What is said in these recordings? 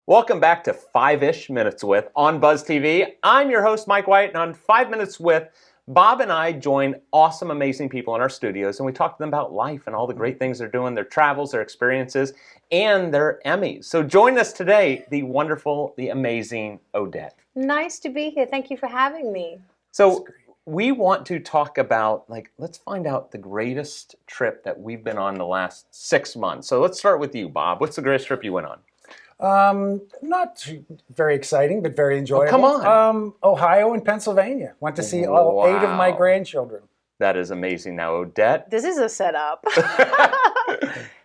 Welcome back to 5-ish Minutes With on Buzz TV. I'm your host, Mike White, and on 5 Minutes With, Bob and I join awesome, amazing people in our studios, and we talk to them about life and all the great things they're doing, their travels, their experiences, and their Emmys. So join us today, the wonderful, the amazing Odette. Nice to be here. Thank you for having me. So we want to talk about, let's find out the greatest trip that we've been on the last 6 months. So let's start with you, Bob. What's the greatest trip you went on? Not very exciting, but very enjoyable. Oh, come on. Ohio and Pennsylvania. Went to see all 8 of my grandchildren. That is amazing. Now, Odette. This is a setup.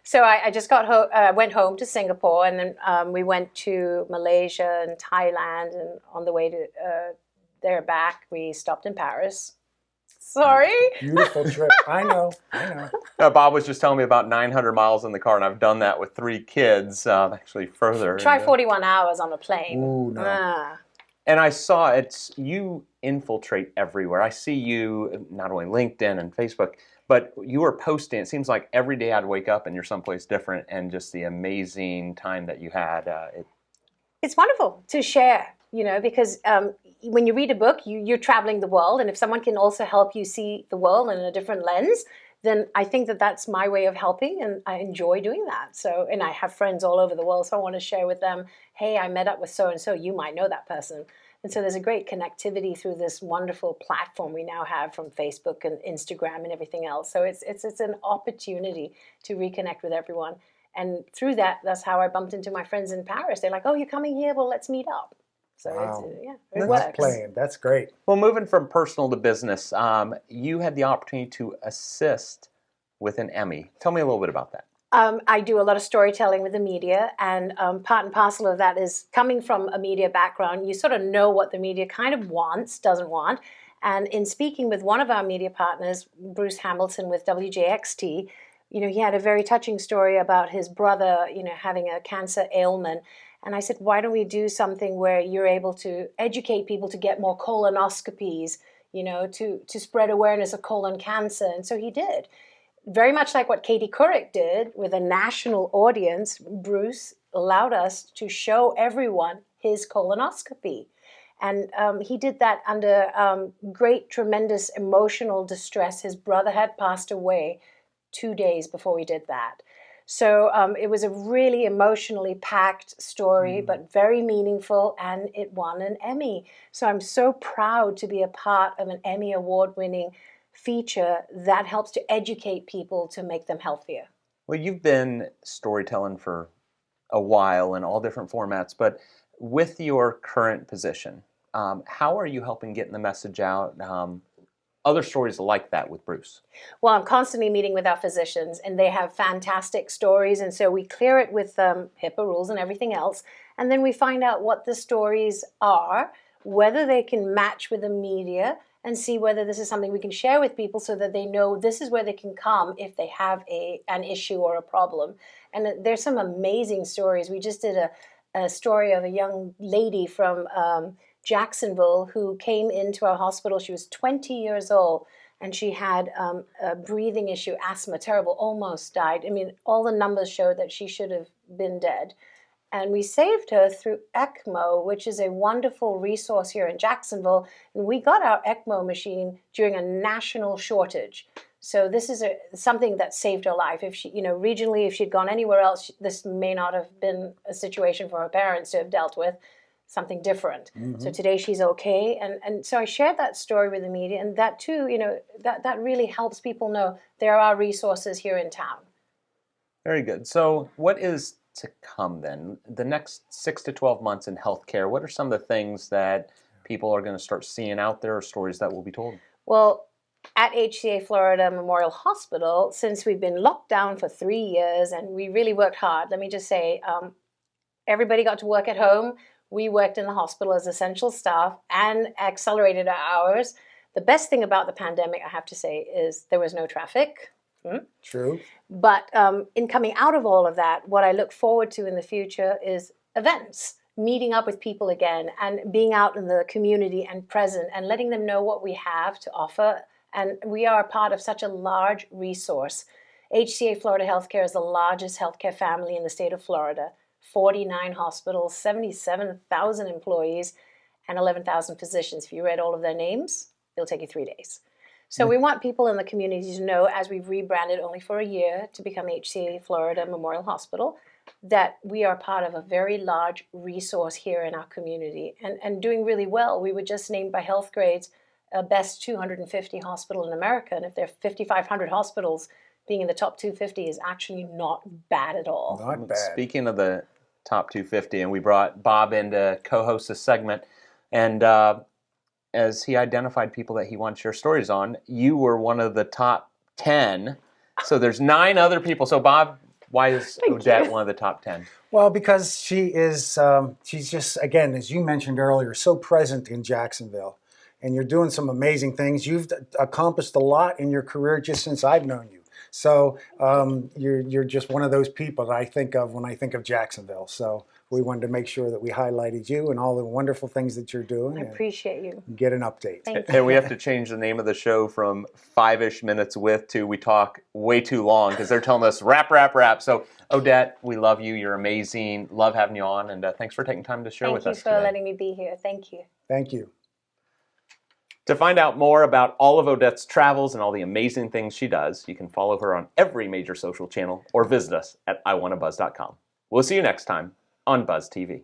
So I just went home to Singapore, and then we went to Malaysia and Thailand, and on the way to there back, we stopped in Paris. Sorry. Beautiful trip. I know. Bob was just telling me about 900 miles in the car, and I've done that with 3 kids, actually further. Try 41 hours on a plane. Ooh, no. And I saw you infiltrate everywhere. I see you, not only LinkedIn and Facebook, but you were posting. It seems like every day I'd wake up and you're someplace different, and just the amazing time that you had. It's wonderful to share, because when you read a book, you're traveling the world, and if someone can also help you see the world in a different lens, then I think that that's my way of helping, and I enjoy doing that. So, and I have friends all over the world, so I want to share with them, hey, I met up with so-and-so, you might know that person. And so there's a great connectivity through this wonderful platform we now have from Facebook and Instagram and everything else. So it's an opportunity to reconnect with everyone. And through that, that's how I bumped into my friends in Paris. They're like, oh, you're coming here? Well, let's meet up. So wow. It works. That's great. Well, moving from personal to business, you had the opportunity to assist with an Emmy. Tell me a little bit about that. I do a lot of storytelling with the media, and part and parcel of that is coming from a media background. You sort of know what the media kind of doesn't want. And in speaking with one of our media partners, Bruce Hamilton with WJXT, he had a very touching story about his brother, having a cancer ailment. And I said, why don't we do something where you're able to educate people to get more colonoscopies, to spread awareness of colon cancer? And so he did. Very much like what Katie Couric did with a national audience, Bruce allowed us to show everyone his colonoscopy. And he did that under great, tremendous emotional distress. His brother had passed away 2 days before we did that. So it was a really emotionally packed story, but very meaningful, and it won an Emmy. So I'm so proud to be a part of an Emmy award-winning feature that helps to educate people to make them healthier. Well, you've been storytelling for a while in all different formats, but with your current position, how are you helping getting the message out? Other stories like that with Bruce? Well, I'm constantly meeting with our physicians, and they have fantastic stories, and so we clear it with HIPAA rules and everything else, and then we find out what the stories are, whether they can match with the media, and see whether this is something we can share with people so that they know this is where they can come if they have an issue or a problem. And there's some amazing stories. We just did a story of a young lady from Jacksonville who came into our hospital. She was 20 years old, and she had a breathing issue, asthma, terrible, almost died. I mean, all the numbers showed that she should have been dead. And we saved her through ECMO, which is a wonderful resource here in Jacksonville. And we got our ECMO machine during a national shortage. So this is something that saved her life. If she, regionally, if she'd gone anywhere else, this may not have been a situation for her parents to have dealt with, something different. So today she's okay. And so I shared that story with the media, and that too, that really helps people know there are resources here in town. Very good. So what is to come then? The next 6 to 12 months in healthcare, what are some of the things that people are going to start seeing out there, or stories that will be told? Well, at HCA Florida Memorial Hospital, since we've been locked down for 3 years and we really worked hard, let me just say, everybody got to work at home. We worked in the hospital as essential staff and accelerated our hours. The best thing about the pandemic, I have to say, is there was no traffic. True. But in coming out of all of that, what I look forward to in the future is events, meeting up with people again and being out in the community and present and letting them know what we have to offer And we are part of such a large resource. HCA Florida Healthcare is the largest healthcare family in the state of Florida. 49 hospitals, 77,000 employees, and 11,000 physicians. If you read all of their names, it'll take you 3 days. So we want people in the community to know, as we've rebranded only for a year to become HCA Florida Memorial Hospital, that we are part of a very large resource here in our community and doing really well. We were just named by Health Grades best 250 hospital in America. And if there are 5,500 hospitals, being in the top 250 is actually not bad at all. Not bad. Speaking of the top 250, and we brought Bob in to co-host this segment, and as he identified people that he wants to share stories on, you were one of the top 10. So there's 9 other people. So Bob, why is Odette one of the top 10? Well, because she is, she's just, again, as you mentioned earlier, so present in Jacksonville. And you're doing some amazing things. You've accomplished a lot in your career just since I've known you. So you're just one of those people that I think of when I think of Jacksonville. So we wanted to make sure that we highlighted you and all the wonderful things that you're doing. I appreciate you. Get an update. Thank you. And we have to change the name of the show from 5-ish minutes with to we talk way too long because they're telling us wrap, wrap, wrap. So Odette, we love you. You're amazing. Love having you on. And thanks for taking time to share with us today. Thank you for letting me be here. Thank you. Thank you. To find out more about all of Odette's travels and all the amazing things she does, you can follow her on every major social channel or visit us at iwannabuzz.com. We'll see you next time on Buzz TV.